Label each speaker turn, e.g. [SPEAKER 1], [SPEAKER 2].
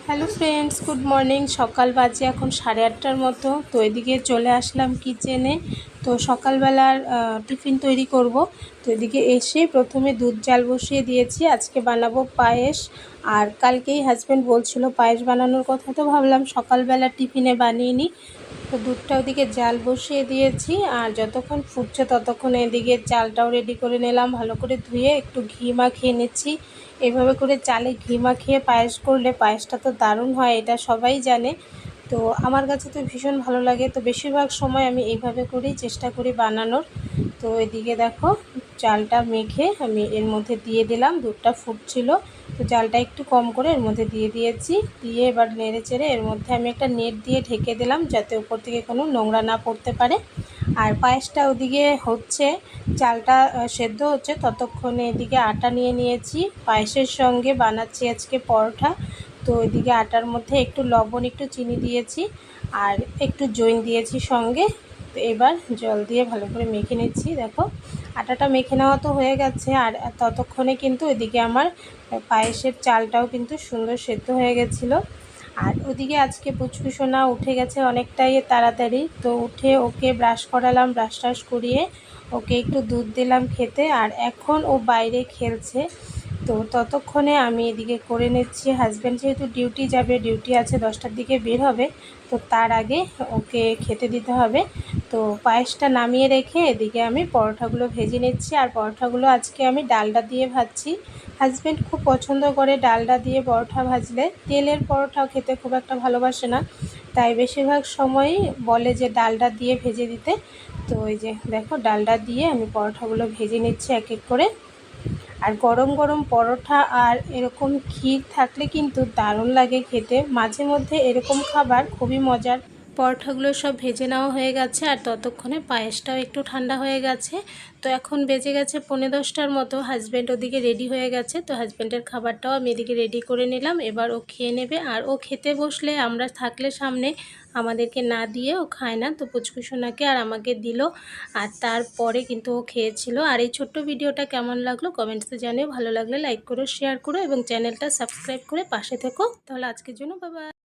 [SPEAKER 1] Hello friends, good morning. সকাল বাজে এখন 8:30টার মতো। তো এদিকে চলে আসলাম কিচেনে। তো সকালবেলার টিফিন তৈরি করব। তো এদিকে এসে প্রথমে দুধ জাল বসিয়ে দিয়েছি। আজকে বানাবো পায়েস। আর কালকেই হাজব্যান্ড বলছিল পায়েস বানানোর কথা, তো ভাবলাম সকালবেলা টিফিনে বানিয়ে নিই। তো দুধটা ওদিকে জাল বসিয়ে দিয়েছি, আর যতক্ষণ ফুটছে ততক্ষণ এদিকে চালটাও রেডি করে নিলাম। ভালো করে ধুয়ে একটু ঘি মাখিয়ে নিচ্ছি। এভাবে করে চালে ঘি মাখিয়ে পায়েস করলে পায়েসটা তো দারুণ হয়, এটা সবাই জানে। তো আমার কাছে তো ভীষণ ভালো লাগে। তো বেশিরভাগ সময় আমি এইভাবে করেই চেষ্টা করি বানানোর। তো এদিকে দেখো চালটা মেখে আমি এর মধ্যে দিয়ে দিলাম। দুধটা ফুটছিল, তো চালটা একটু কম করে এর মধ্যে দিয়ে দিয়েছি। দিয়ে এবার নেড়ে চেড়ে এর মধ্যে আমি একটা নেট দিয়ে ঢেকে দিলাম, যাতে উপর থেকে কোনো নোংরা না পড়তে পারে। আর পায়েসটা ওদিকে হচ্ছে, চালটা সেদ্ধ হচ্ছে, ততক্ষণে এদিকে আটা নিয়ে নিয়েছি। পায়েসের সঙ্গে বানাচ্ছি আজকে পরোটা। তো এদিকে আটার মধ্যে একটু লবণ, একটু চিনি দিয়েছি, আর একটু জৈন দিয়েছি সঙ্গে। তো এবার জল দিয়ে ভালো করে মেখে নিচ্ছি। দেখো আটাটা মেখে নেওয়া তো হয়ে গেছে, আর ততক্ষণে কিন্তু এদিকে আমার পায়েসের চালটাও কিন্তু সুন্দর সেদ্ধ হয়ে গেছিলো। আর ওদিকে আজকে পুচকুসোনা উঠে গেছে অনেকটাই তাড়াতাড়ি। তো উঠে ওকে ব্রাশ করালাম, ব্রাশ টাশ করিয়ে ওকে একটু দুধ দিলাম খেতে। আর এখন ও বাইরে খেলছে। তো ততক্ষণে আমি এদিকে করে নিচ্ছি। হাজব্যান্ড যেহেতু ডিউটি যাবে, ডিউটি আছে 10টার দিকে বের হবে, তো তার আগে ওকে খেতে দিতে হবে। তো পায়েসটা নামিয়ে রেখে এদিকে আমি পরোটাগুলো ভেজে নিচ্ছি। আর পরোটাগুলো আজকে আমি ডালডা দিয়ে ভাজছি। হাজব্যান্ড খুব পছন্দ করে ডালডা দিয়ে পরোটা ভাজলে। তেলের পরোটাও খেতে খুব একটা ভালোবাসে না, তাই বেশিরভাগ সময়ই বলে যে ডালডা দিয়ে ভেজে দিতে। তো ওই যে দেখো ডালডা দিয়ে আমি পরোটাগুলো ভেজে নিচ্ছি এক এক করে। আর গরম গরম পরোটা আর এরকম ক্ষীর থাকলে কিন্তু দারুণ লাগে খেতে। মাঝে মধ্যে এরকম খাবার খুবই মজার। পরোটাগুলো সব ভেজে নেওয়া হয়ে গেছে, আর ততক্ষণে পায়েসটাও একটু ঠান্ডা হয়ে গেছে। তো এখন বেজে গেছে 10:45টার মতো। হাজব্যান্ড ওদিকে রেডি হয়ে গেছে। তো হাজব্যান্ডের খাবারটাও আমি এদিকে রেডি করে নিলাম। এবার ও খেয়ে নেবে। আর ও খেতে বসলে আমরা থাকলে সামনে আমাদেরকে না দিয়ে ও খায় না। তো পুচকুসোনাকে আর আমাকে দিল, আর তারপরে কিন্তু ও খেয়েছিল। আর এই ছোট্ট ভিডিওটা কেমন লাগলো কমেন্টসে জানিও। ভালো লাগলে লাইক করো, শেয়ার করো এবং চ্যানেলটা সাবস্ক্রাইব করে পাশে থেকো। তাহলে আজকের জন্য বাই বাই।